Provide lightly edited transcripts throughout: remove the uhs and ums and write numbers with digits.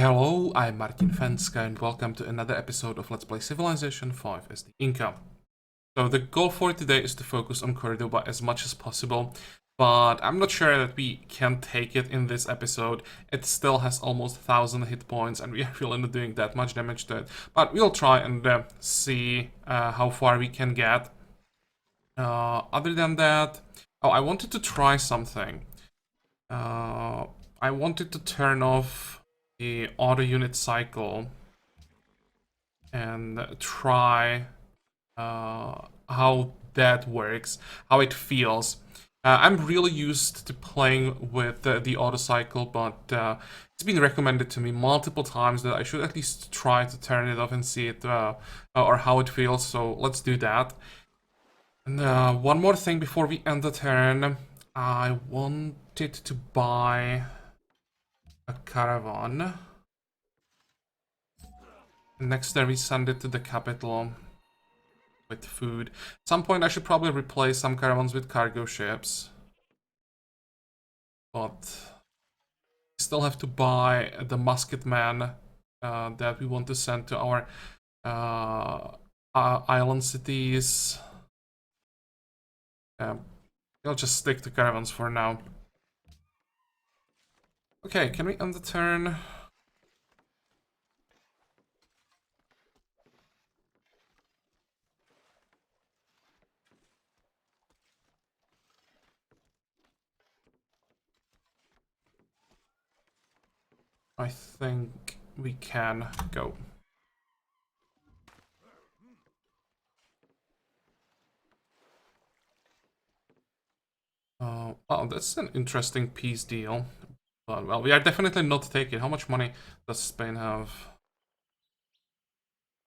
Hello, I'm Martin Fencka and welcome to another episode of Let's Play Civilization 5 as the Inca. So the goal for today is to focus on Cordoba as much as possible, but I'm not sure that we can take it in this episode. It still has almost 1000 hit points and we are really not doing that much damage to it, but we'll try and see how far we can get. Other than that, I wanted to try something. I wanted to turn off the auto unit cycle and try how that works, how it feels. I'm really used to playing with the auto cycle, but it's been recommended to me multiple times that I should at least try to turn it off and see it or how it feels. So let's do that. And one more thing before we end the turn, I wanted to buy a caravan. Next time we send it to the capital with food. At some point I should probably replace some caravans with cargo ships. But we still have to buy the musketman that we want to send to our island cities. I'll just stick to caravans for now. Okay, can we end the turn? I think we can go. Well, that's an interesting peace deal. But, well, we are definitely not taking. How much money does Spain have?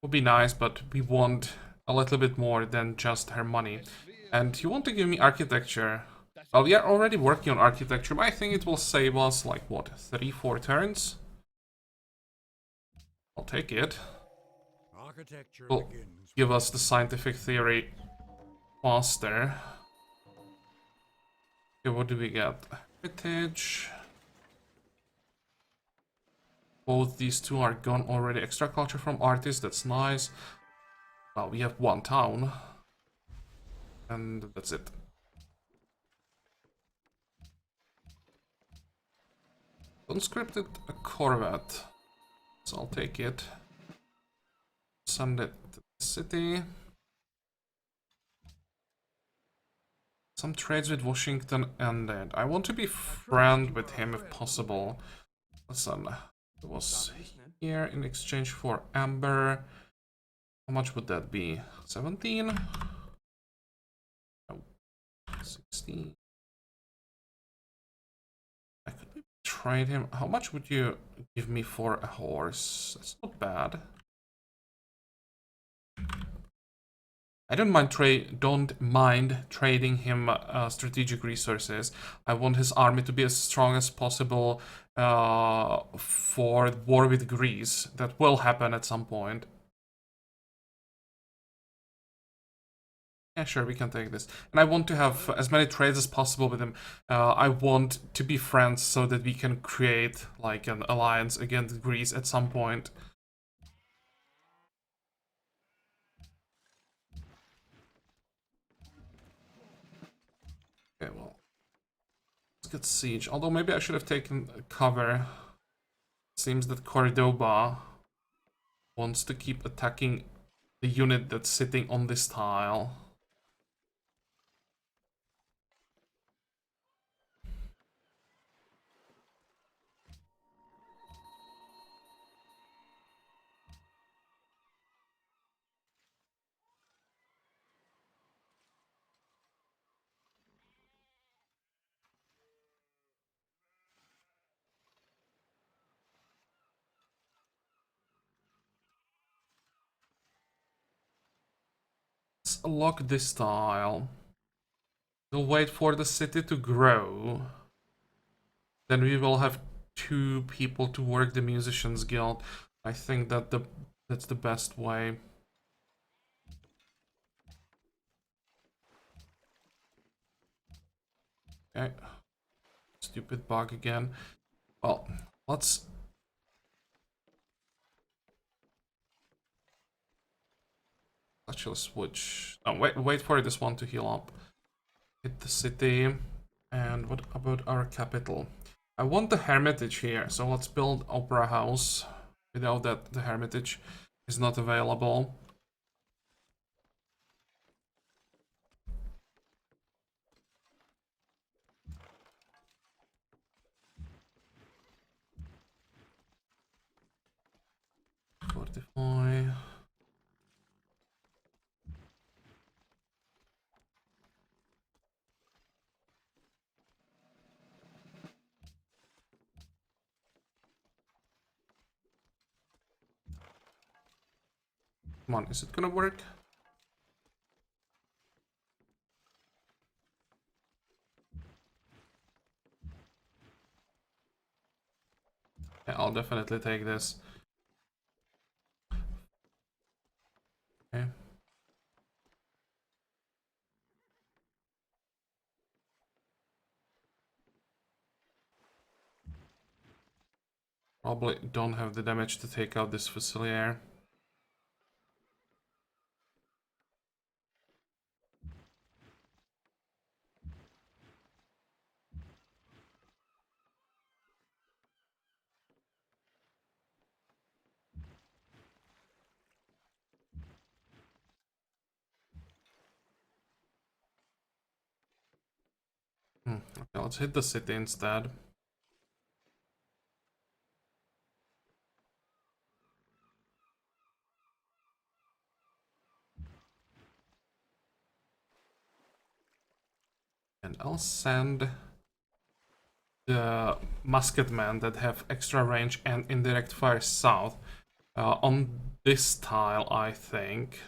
Would be nice, but we want a little bit more than just her money. And you want to give me architecture. Well, we are already working on architecture, but I think it will save us, like, what, 3-4 turns? I'll take it. Will give us the scientific theory faster. Okay, what do we get? Heritage. Both these two are gone already. Extra culture from artists, that's nice. Well, we have one town. And that's it. Conscripted a corvette. So I'll take it. Send it to the city. Some trades with Washington ended. I want to be friend with him if possible. Listen, it was here in exchange for amber. How much would that be? 17? Oh, 16. I could maybe trade him. How much would you give me for a horse? That's not bad. I don't mind trading him strategic resources. I want his army to be as strong as possible for war with Greece. That will happen at some point. Yeah, sure, we can take this. And I want to have as many trades as possible with him. I want to be friends so that we can create like an alliance against Greece at some point. Okay, well, let's get siege. Although maybe I should have taken cover. It seems that Cordoba wants to keep attacking the unit that's sitting on this tile. Let's lock this tile. We'll wait for the city to grow. Then we will have 2 people to work the Musicians Guild. I think that that's the best way. Okay. Stupid bug again. Well, let's Actually switch. Oh, wait for this one to heal up. Hit the city. And what about our capital? I want the Hermitage here, so let's build Opera House. Without that, the Hermitage is not available. Fortify. Come on, is it gonna work? Yeah, I'll definitely take this. Okay. Probably don't have the damage to take out this Fusilier. Okay, let's hit the city instead. And I'll send the musketmen that have extra range and indirect fire south on this tile, I think.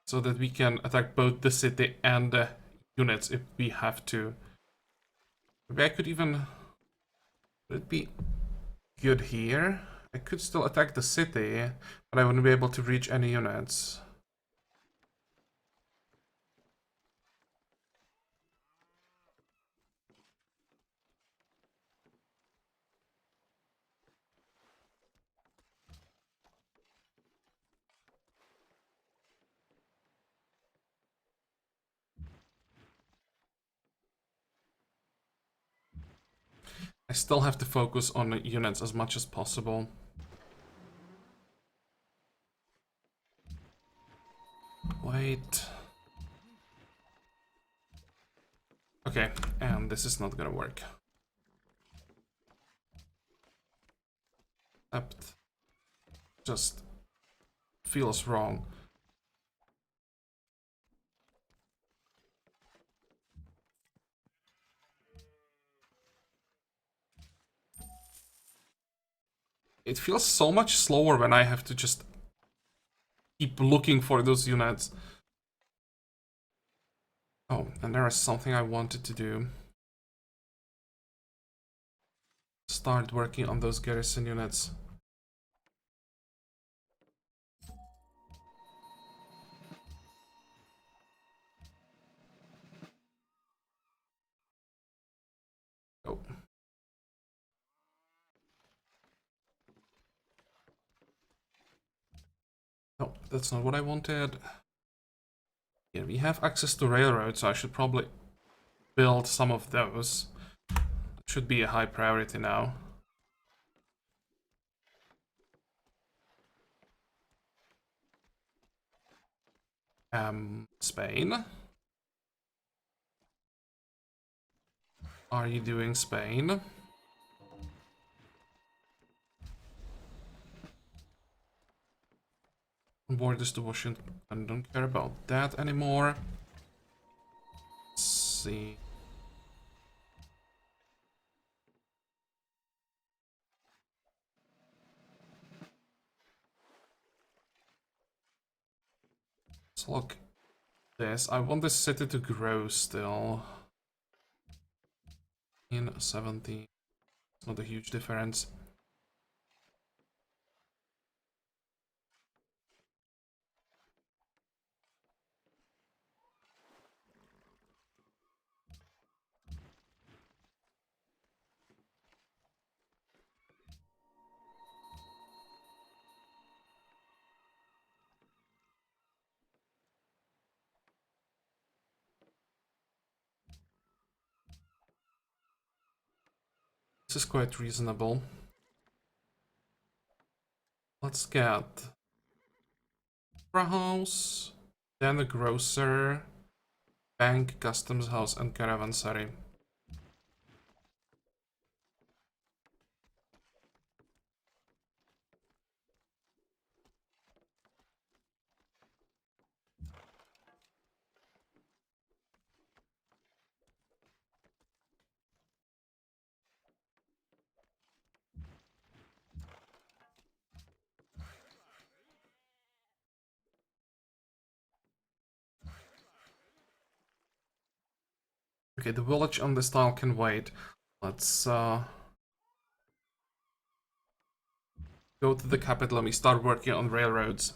So that we can attack both the city and the units if we have to. Maybe I could even... Would it be good here? I could still attack the city, but I wouldn't be able to reach any units. I still have to focus on the units as much as possible. Wait. Okay, and this is not gonna work. Except just feels wrong. It feels so much slower when I have to just keep looking for those units. Oh, and there is something I wanted to do. Start working on those garrison units. Oh. No, that's not what I wanted. Yeah, we have access to railroads, so I should probably build some of those. That should be a high priority now. Spain? Are you doing Spain? Borders to Washington. I don't care about that anymore. Let's see. Let's look this. I want this city to grow still. In 70. It's not a huge difference. This is quite reasonable. Let's get a house, then a grocer, bank, customs house, and caravanserai. Okay, the village on this tile can wait. Let's go to the capital and we start working on railroads.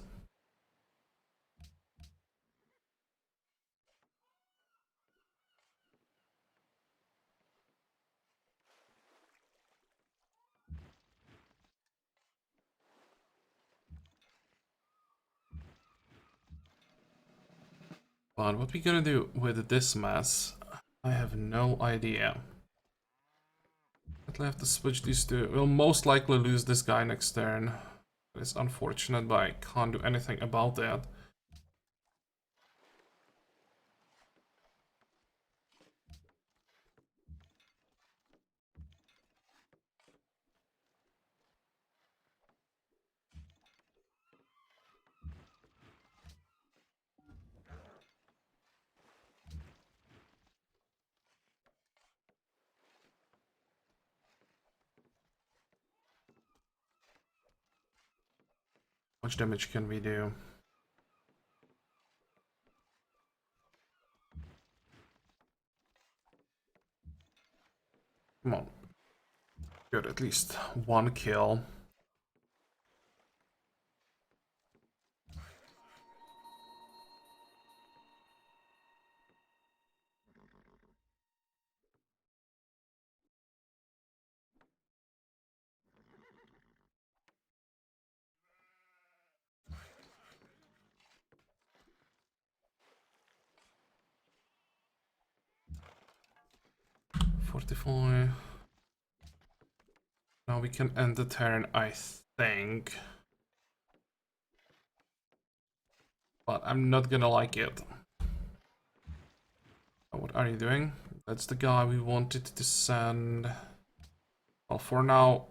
But what we gonna do with this mess? I have no idea. I have to switch these two. We'll most likely lose this guy next turn. It's unfortunate, but I can't do anything about that. How much damage can we do? Come on. Good, at least one kill. Fortify. Now we can end the turn, I think. But I'm not gonna like it. What are you doing? That's the guy we wanted to send. Well, for now,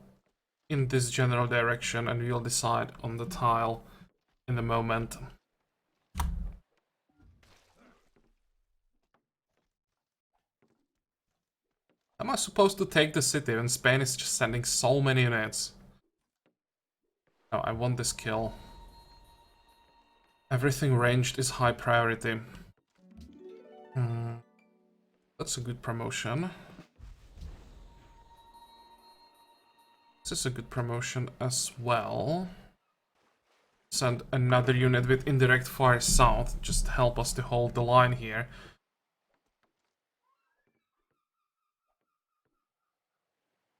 in this general direction, and we'll decide on the tile in a moment. Am I supposed to take the city when Spain is just sending so many units? No, I want this kill. Everything ranged is high priority. That's a good promotion. This is a good promotion as well. Send another unit with indirect fire south, just to help us to hold the line here.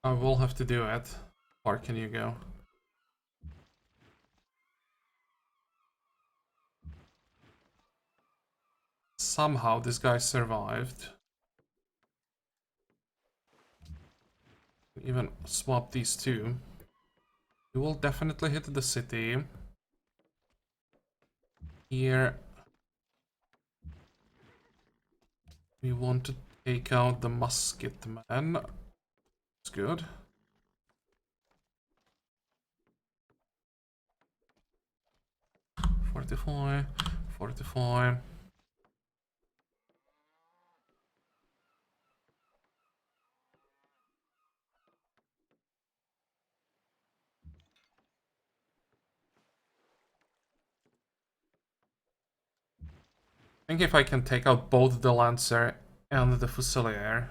I will have to do it. How far can you go? Somehow this guy survived. Even swap these two. We will definitely hit the city. Here we want to take out the musketman. It's good. Fortify, fortify. I think if I can take out both the Lancer and the Fusilier.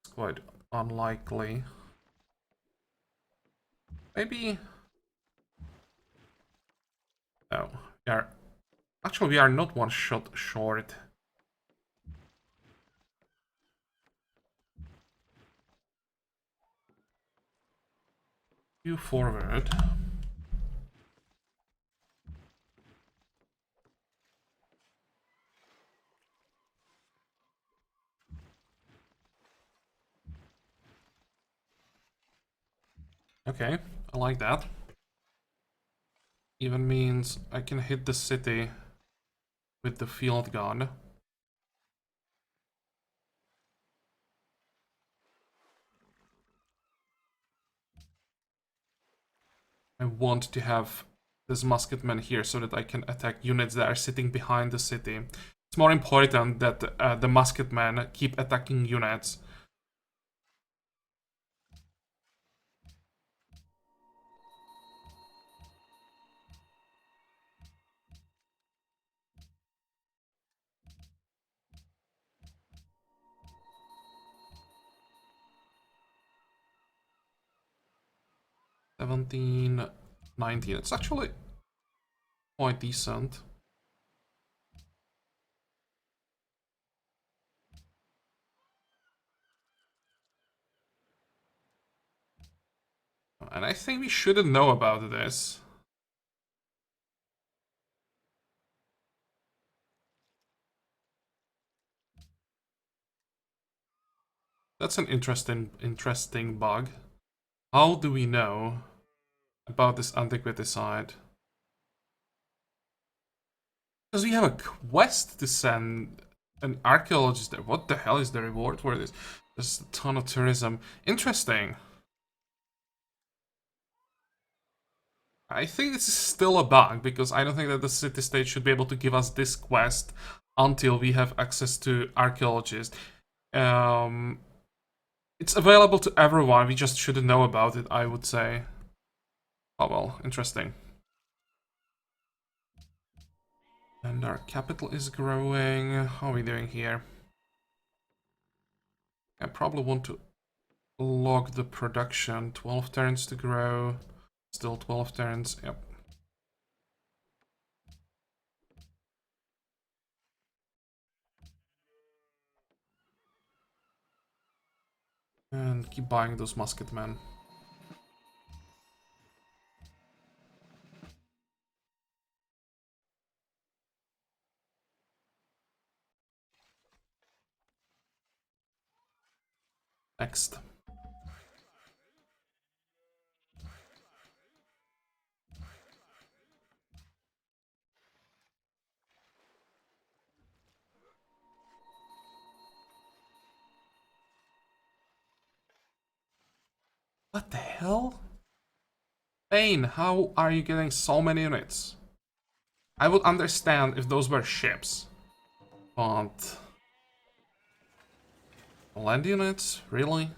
It's quite unlikely. Maybe... No, we are... Actually, we are not one shot short. You forward. Okay, I like that. Even means I can hit the city with the field gun. I want to have this musketman here so that I can attack units that are sitting behind the city. It's more important that the musketmen keep attacking units. $17, $19. It's actually quite decent. And I think we shouldn't know about this. That's an interesting bug. How do we know about this antiquity side? Because we have a quest to send an archaeologist there. What the hell is the reward for this? There's a ton of tourism. Interesting. I think this is still a bug, because I don't think that the city-state should be able to give us this quest until we have access to archaeologists. It's available to everyone, we just shouldn't know about it, I would say. Oh well, interesting. And our capital is growing. How are we doing here? I probably want to log the production. 12 turns to grow. Still 12 turns, yep. And keep buying those musketmen. Next. What the hell? Bane, how are you getting so many units? I would understand if those were ships. But... land units? Really?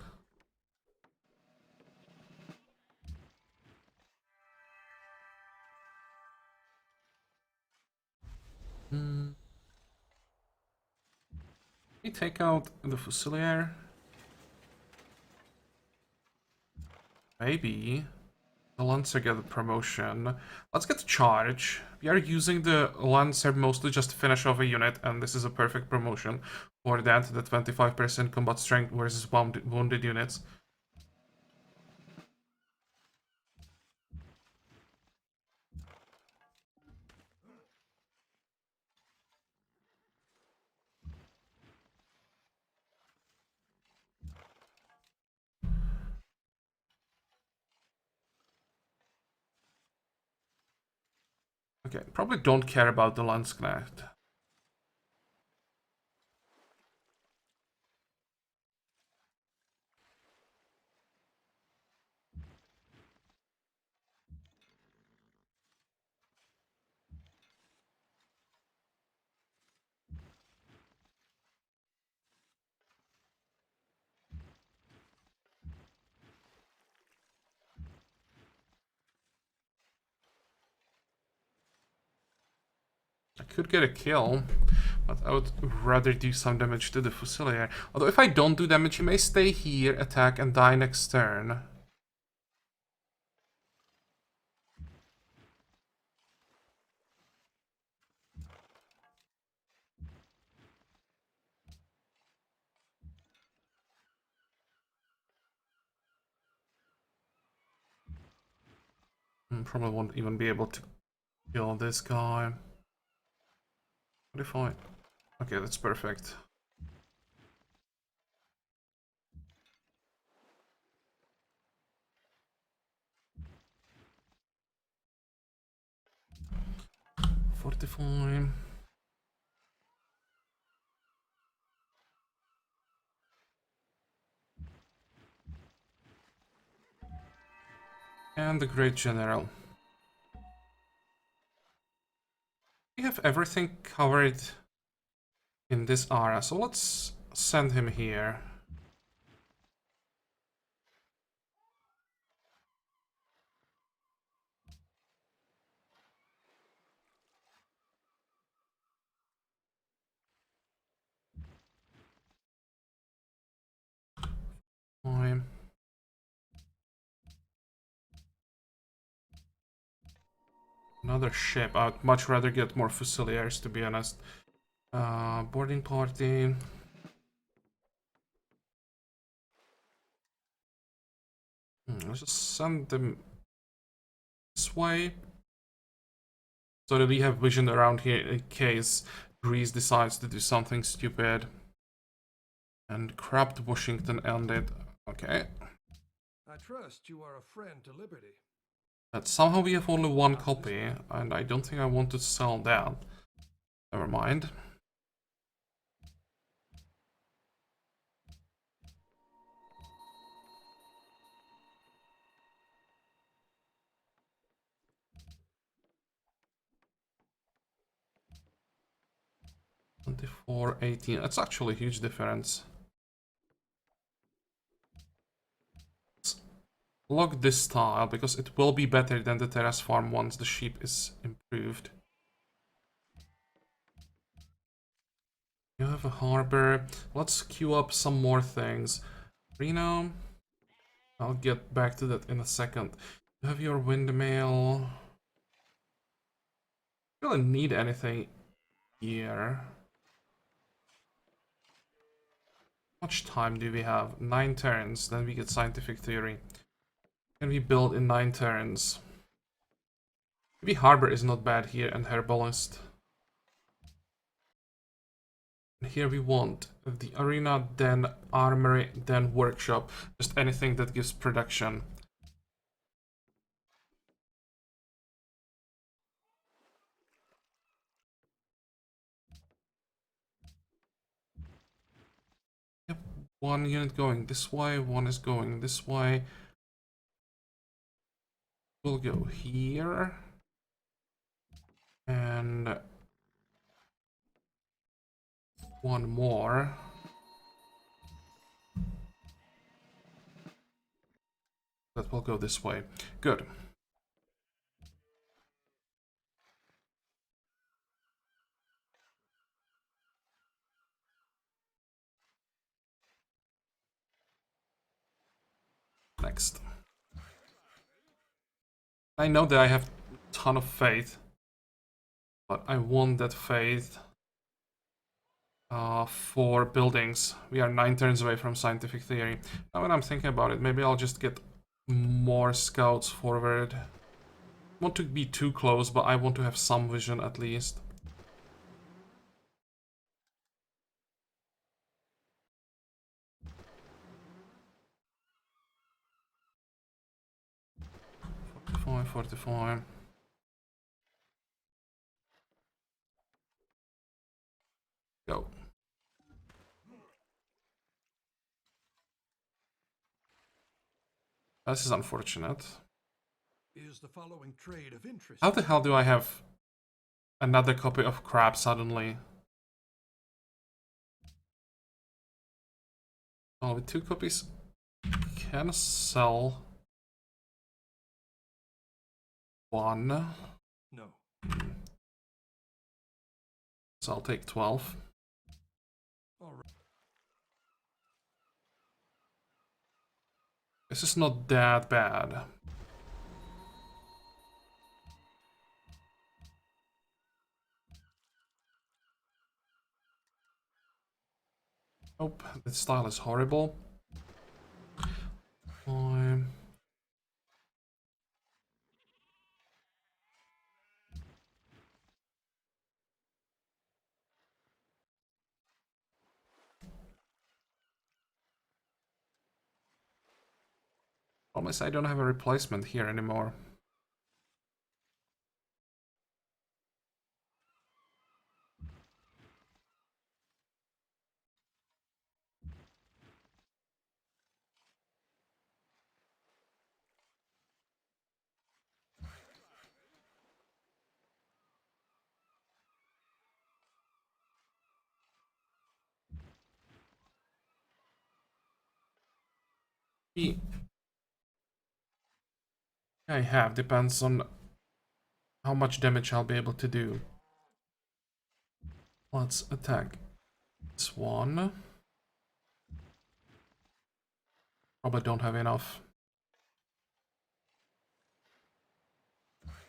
We take out the Fusilier. Maybe. The Lancer get a promotion. Let's get charge. We are using the Lancer mostly just to finish off a unit, and this is a perfect promotion for that. The 25% combat strength versus wounded units. Okay, probably don't care about the Landsknecht. I could get a kill, but I would rather do some damage to the Fusilier. Although if I don't do damage, he may stay here, attack, and die next turn. Probably won't even be able to kill this guy. What if I... okay, that's perfect. fortify. And the Great General. We have everything covered in this area, so let's send him here. Fine. Another ship. I'd much rather get more Fusiliers, to be honest. Boarding party. Let's just send them this way, so that we have vision around here in case Greece decides to do something stupid. And crabbed Washington ended. Okay. I trust you are a friend to liberty. But somehow we have only one copy, and I don't think I want to sell that. Never mind. $24.18. That's actually a huge difference. Let's log this tile because it will be better than the terrace farm once the sheep is improved. You have a harbor. Let's queue up some more things. Reno. I'll get back to that in a second. You have your windmill. You don't really need anything here. How much time do we have? 9 turns, then we get scientific theory. Can we build in 9 turns? Maybe harbor is not bad here, and herbalist. And here we want the arena, then armory, then workshop. Just anything that gives production. Yep, one unit going this way, one is going this way. We'll go here. And one more. That will go this way. Good. Next. I know that I have a ton of faith, but I want that faith for buildings. We are 9 turns away from scientific theory. Now when I'm thinking about it, maybe I'll just get more scouts forward. I want to be too close, but I want to have some vision at least. Forty-five, 45. Go. This is unfortunate. Is the following trade of interest? How the hell do I have another copy of crab suddenly? Oh, with 2 copies, can sell 1. No. So I'll take 12. All right. This is not that bad. Nope, this style is horrible. Fine. Promise I don't have a replacement here anymore. I have depends on how much damage I'll be able to do. Let's attack this one. Probably don't have enough.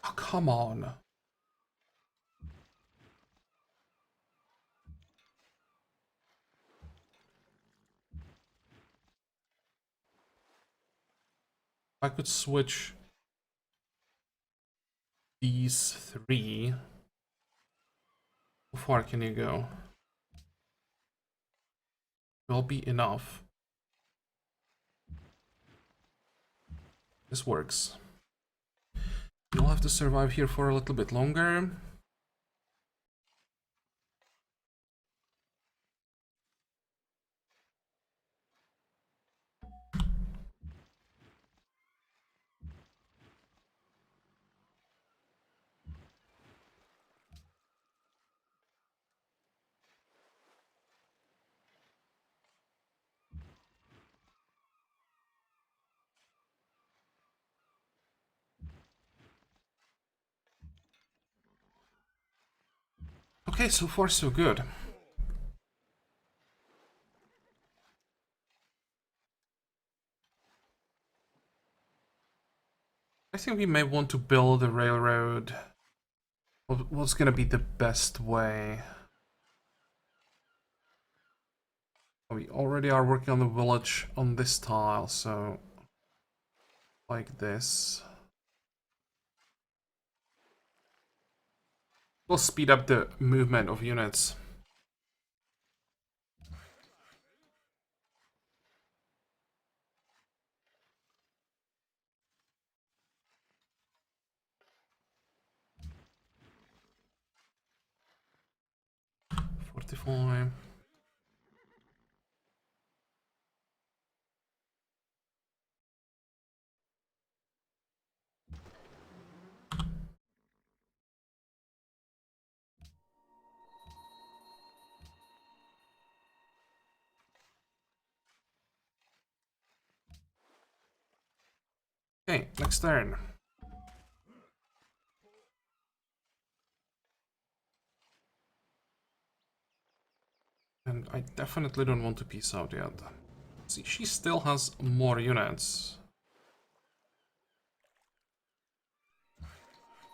Oh, come on. I could switch these three. How far can you go? Will be enough. This works. You'll have to survive here for a little bit longer. Okay, so far so good. I think we may want to build a railroad. What's gonna be the best way? We already are working on the village on this tile, so like this. We'll speed up the movement of units. Fortify. Okay, next turn. And I definitely don't want to peace out yet. See, she still has more units.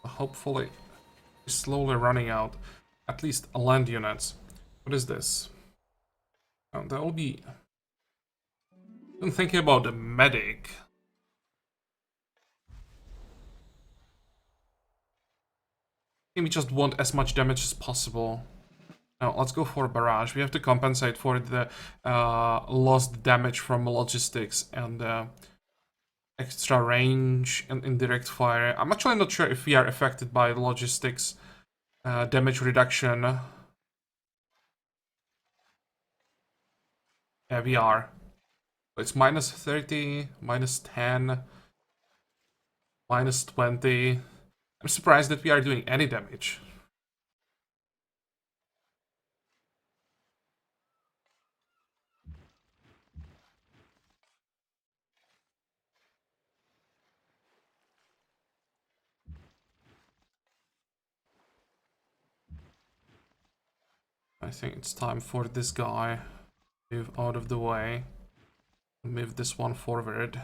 Hopefully, she's slowly running out at least land units. What is this? Oh, that will be... I'm thinking about the medic. We just want as much damage as possible. Now, let's go for a barrage. We have to compensate for the lost damage from logistics and extra range and indirect fire. I'm actually not sure if we are affected by logistics damage reduction. Yeah, we are. It's minus 30, minus 10, minus 20. I'm surprised that we are doing any damage. I think it's time for this guy to move out of the way. Move this one forward.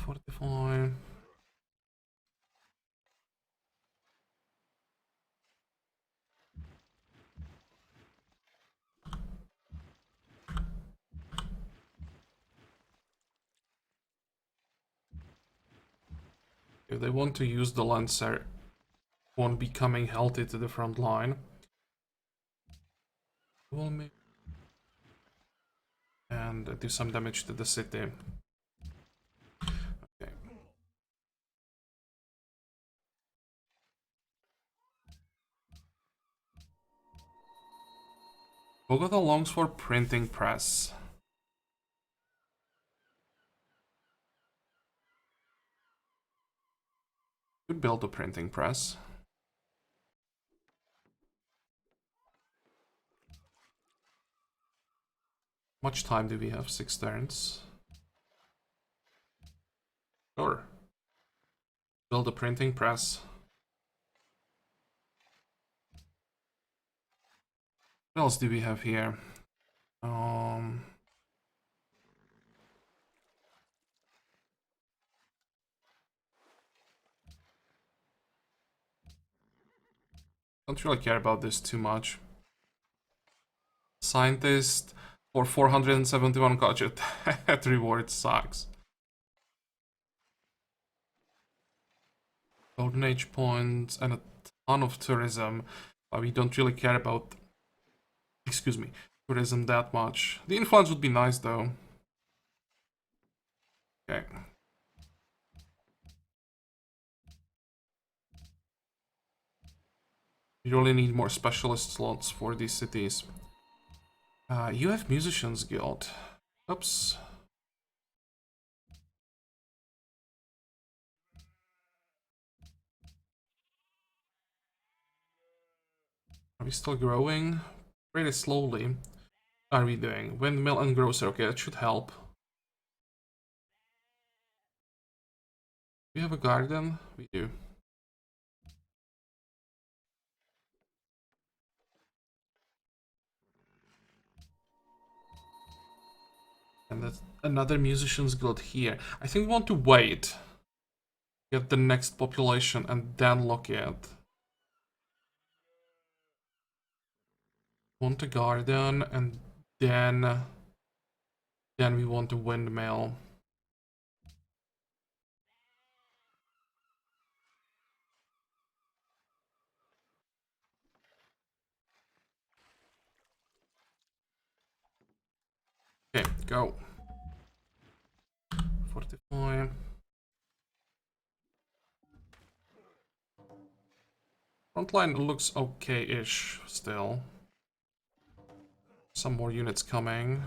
Fortify. If they want to use the Lancer, won't be coming healthy to the front line. We'll make and do some damage to the city. Okay. Bogota longs for printing press. Could build a printing press. Much time do we have? 6 turns. Sure. Build a printing press. What else do we have here? Don't really care about this too much. Scientist for 471 gadget. That reward sucks. Golden Age points and a ton of tourism, but we don't really care about, excuse me, tourism that much. The influence would be nice though. Okay. You really need more specialist slots for these cities. You have Musicians Guild. Oops. Are we still growing? Pretty slowly. Are we doing? Windmill and grocer. Okay, that should help. We have a garden? We do. And that's another Musicians Guild here. I think we want to wait. Get the next population and then look at. Want a garden and then we want a windmill. Okay, go. Fortify. Frontline looks okay-ish still. Some more units coming.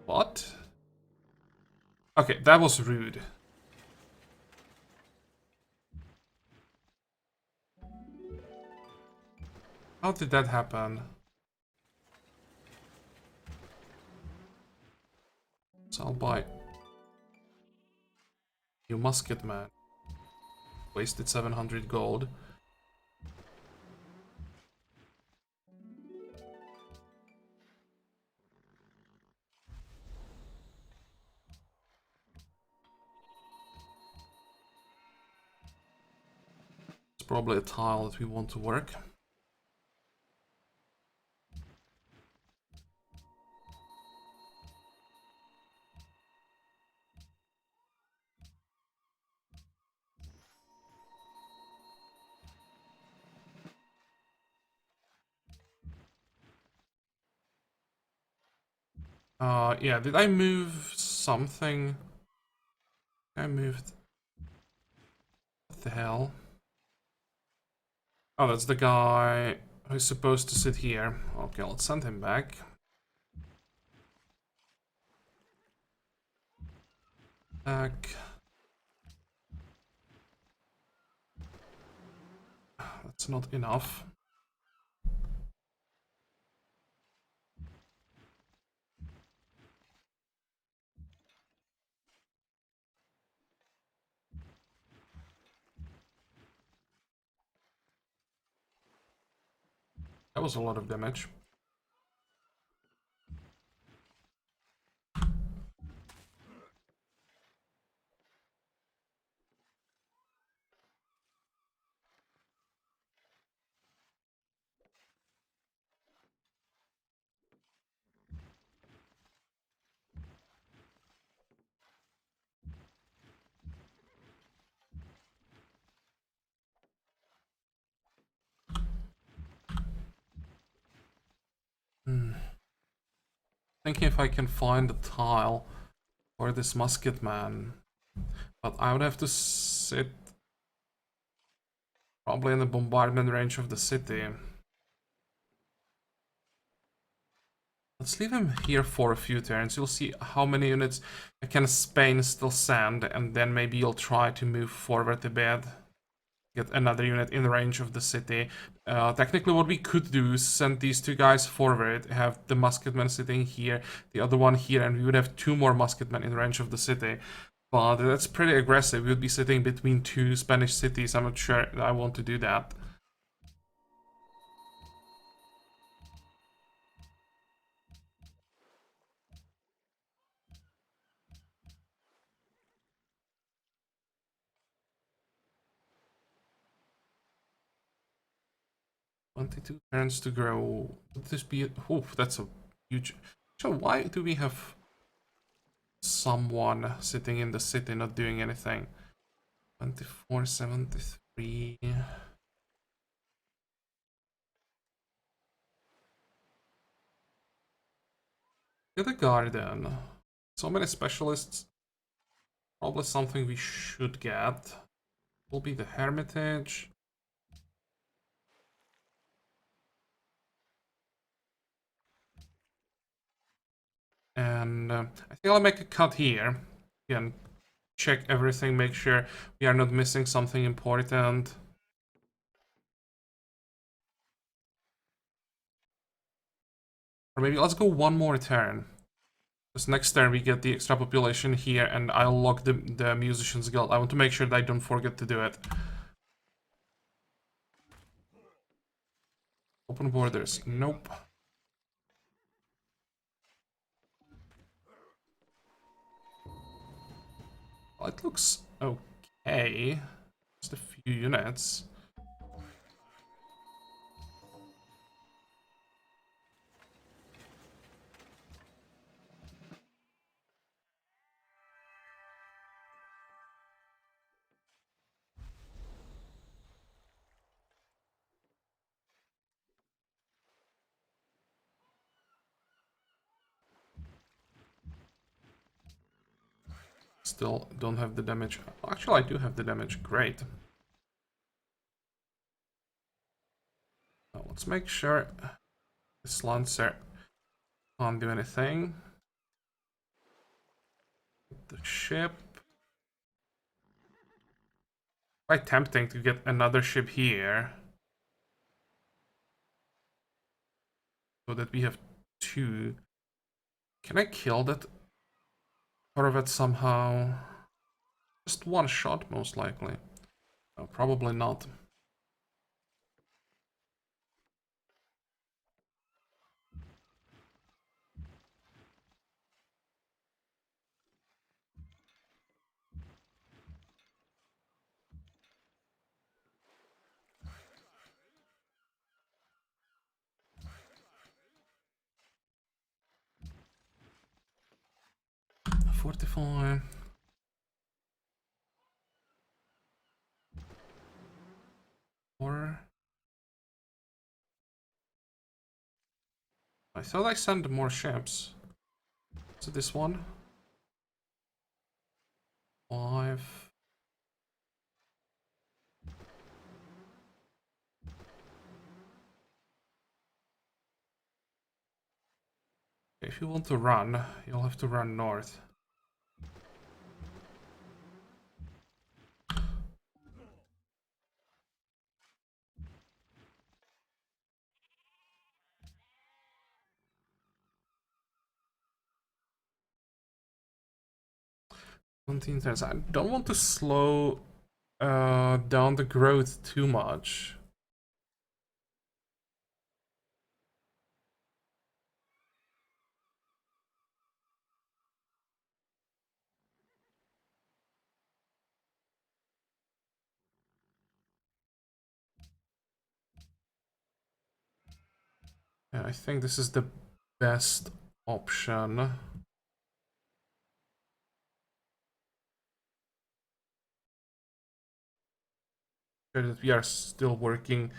What? Okay, that was rude. How did that happen? So I'll buy new musket man. Wasted 700 gold. It's probably a tile that we want to work. Yeah, did I move something? I moved... What the hell? Oh, that's the guy who's supposed to sit here. Okay, let's send him back. Back. That's not enough. That was a lot of damage. Thinking if I can find a tile for this musket man. But I would have to sit probably in the bombardment range of the city. Let's leave him here for a few turns. You'll see how many units can Spain still send, and then maybe you'll try to move forward a bit. Get another unit in range of the city. Technically, what we could do is send these two guys forward, have the musketmen sitting here, the other one here, and we would have 2 more musketmen in range of the city. But that's pretty aggressive. We would be sitting between 2 Spanish cities. I'm not sure I want to do that. "22 turns to grow." Would this be... Oh, that's a huge... So why do we have someone sitting in the city not doing anything? 24, 73... Get a garden. So many specialists. Probably something we should get. Will be the Hermitage. And I think I'll make a cut here. Again, check everything, make sure we are not missing something important. Or maybe let's go one more turn. Because next turn we get the extra population here, and I'll lock the Musicians Guild. I want to make sure that I don't forget to do it. Open borders. Nope. Well, it looks okay. Just a few units. Still don't have the damage. Actually, I do have the damage. Great. Now, let's make sure this Lancer can't do anything. The ship. Quite tempting to get another ship here. So that we have 2. Can I kill that Corvette somehow? Just one shot, most likely. No, probably not. Fortify. Or I thought I sent more ships. Is it this one? 5. If you want to run, you'll have to run north. Turns. I don't want to slow down the growth too much. Yeah, I think this is the best option. Sure that we are still working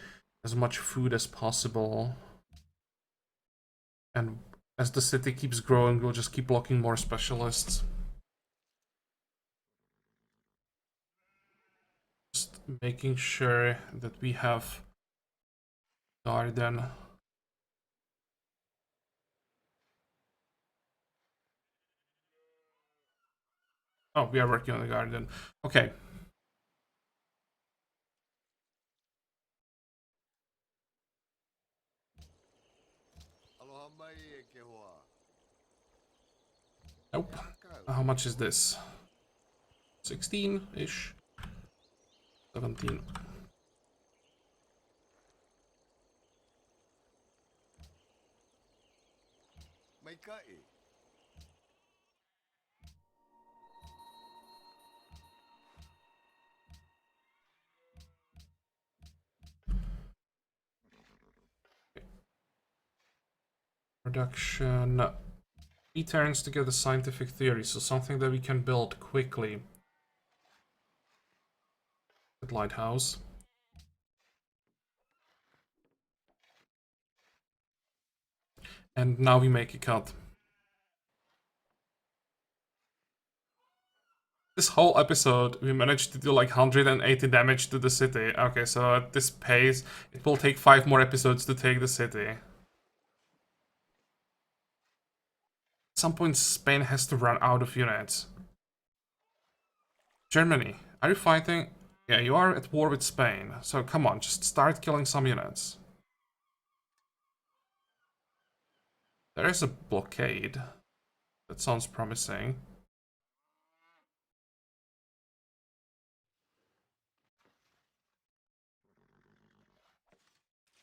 as much food as possible. And as the city keeps growing, we'll just keep locking more specialists. Just making sure that we have garden. Oh, we are working on the garden. Okay. Nope. How much is this? 16-ish? 17. Production. He turns to get a scientific theory, so something that we can build quickly. At lighthouse. And now we make a cut. This whole episode, we managed to do like 180 damage to the city. Okay, so at this pace, it will take 5 more episodes to take the city. At some point, Spain has to run out of units. Germany, are you fighting? Yeah, you are at war with Spain, so come on, just start killing some units. There is a blockade. That sounds promising.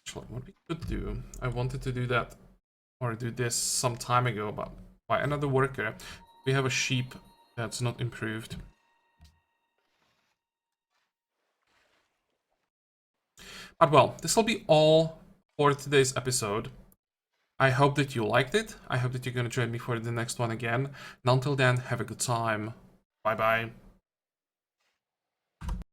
Actually, what we could do, I wanted to do that, or do this some time ago, but by another worker. We have a sheep that's not improved. But well, this will be all for today's episode. I hope that you liked it. I hope that you're gonna join me for the next one again. And until then, have a good time. Bye bye.